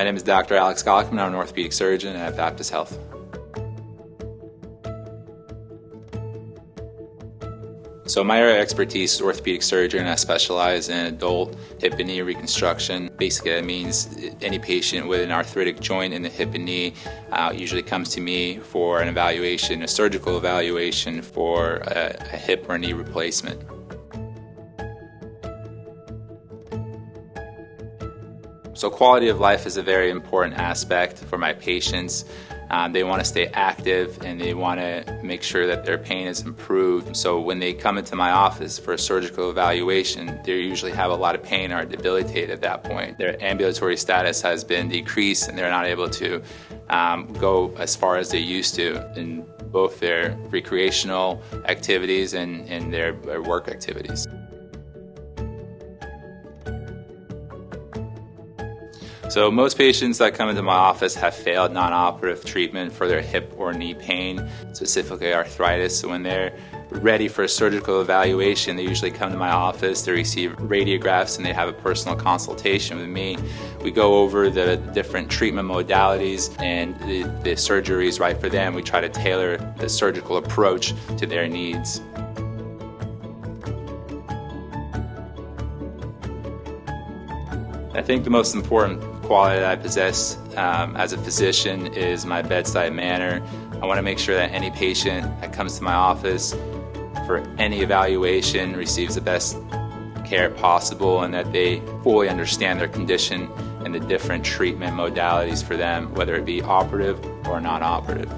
My name is Dr. Alex Gaukhman. I'm an orthopedic surgeon at Baptist Health. So my area of expertise is orthopedic surgery, and I specialize in adult hip and knee reconstruction. Basically, that means any patient with an arthritic joint in the hip and knee usually comes to me for an evaluation, a surgical evaluation for a hip or knee replacement. So quality of life is a very important aspect for my patients. They want to stay active and they want to make sure that their pain is improved. So when they come into my office for a surgical evaluation, they usually have a lot of pain or are debilitated at that point. Their ambulatory status has been decreased and they're not able to go as far as they used to in both their recreational activities and their work activities. So most patients that come into my office have failed non-operative treatment for their hip or knee pain, specifically arthritis. So when they're ready for a surgical evaluation, they usually come to my office, they receive radiographs, and they have a personal consultation with me. We go over the different treatment modalities and the surgeries right for them. We try to tailor the surgical approach to their needs. I think the most important quality that I possess as a physician is my bedside manner. I want to make sure that any patient that comes to my office for any evaluation receives the best care possible and that they fully understand their condition and the different treatment modalities for them, whether it be operative or non-operative.